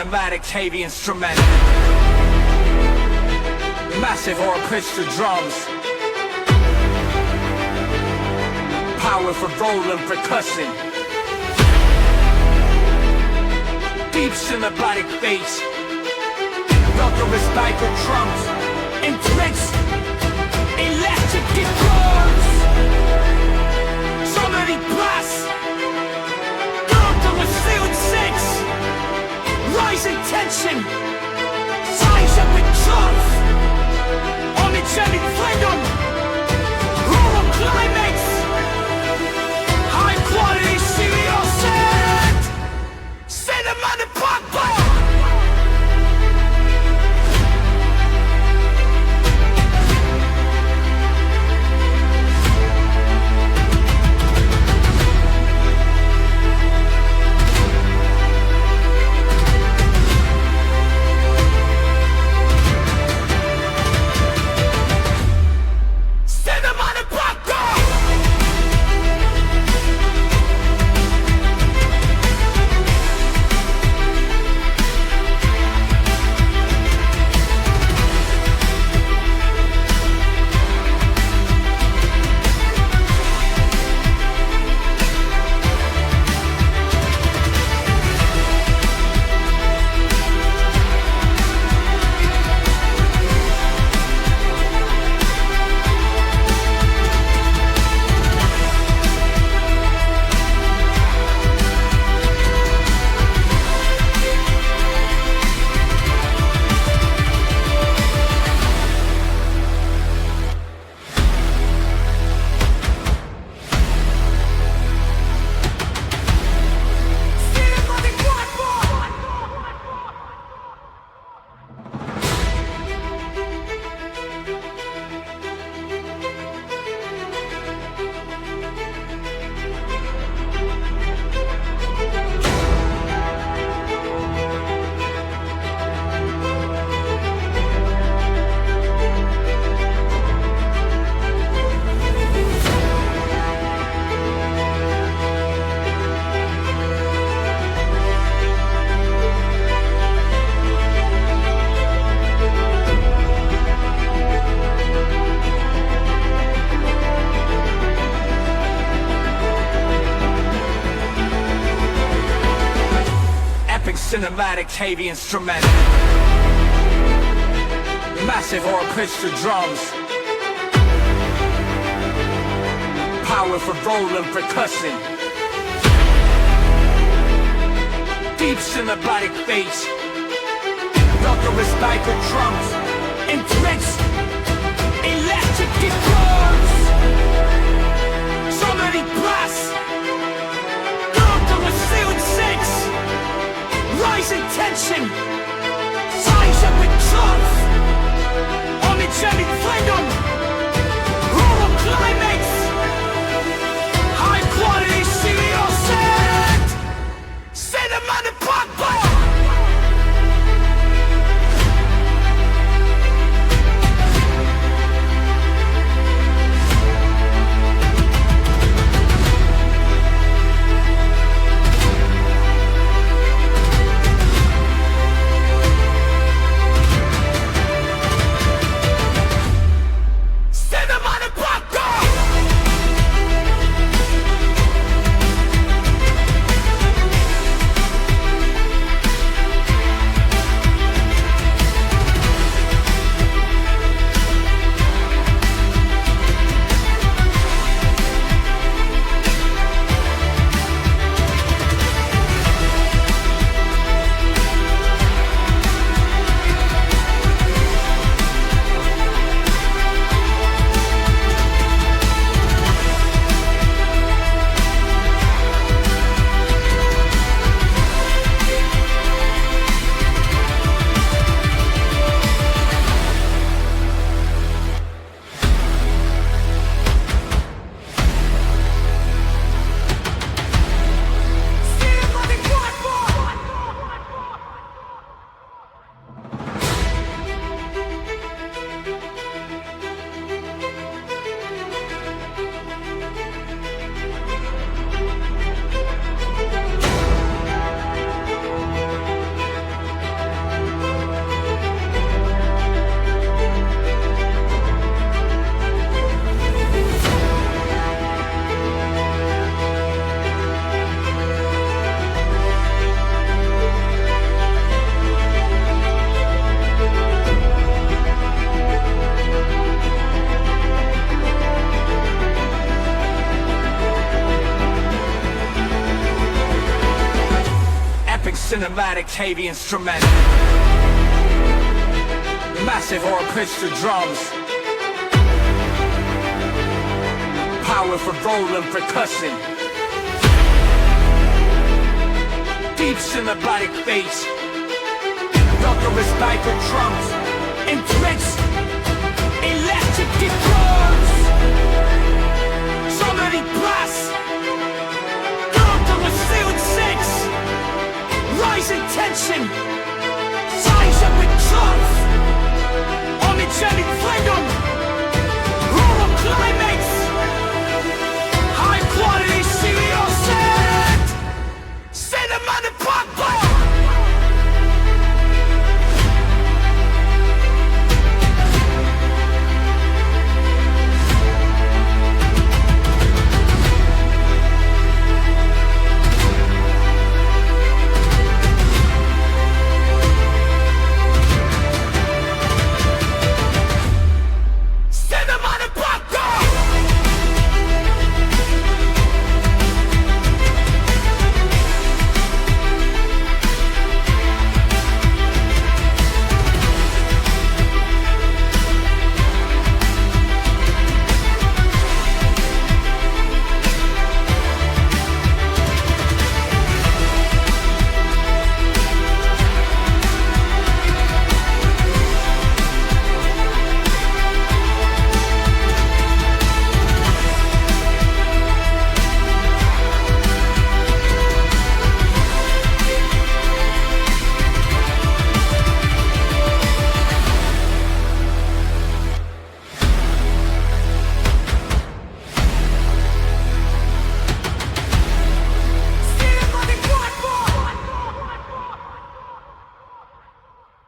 cinematic heavy instrument, massive orchestra drums, powerful rolling percussion, deep cinematic bass, thunderous biker drums, intense electric guitars, so many blasts, thunderous sealed six, rising tension, ties up with trust, omnichannel freedom, rural climax, high quality stereo set, cinema and pop. Cinematic heavy instrument, massive orchestra drums, powerful rolling percussion, deep cinematic bass, thunderous biker drums, intense electric guitars, so many blasts, thunderous sealed six, rising tension, ties up with trust, omnichannel freedom, rural climax, high quality stereo set, cinema and pop. automatic heavy instrument, massive orchestra drums, powerful roll and percussion, deep cinematic bass, thunderous diaper drums, intense electric guitars, so many blasts, thunderous sealed six, rising tension.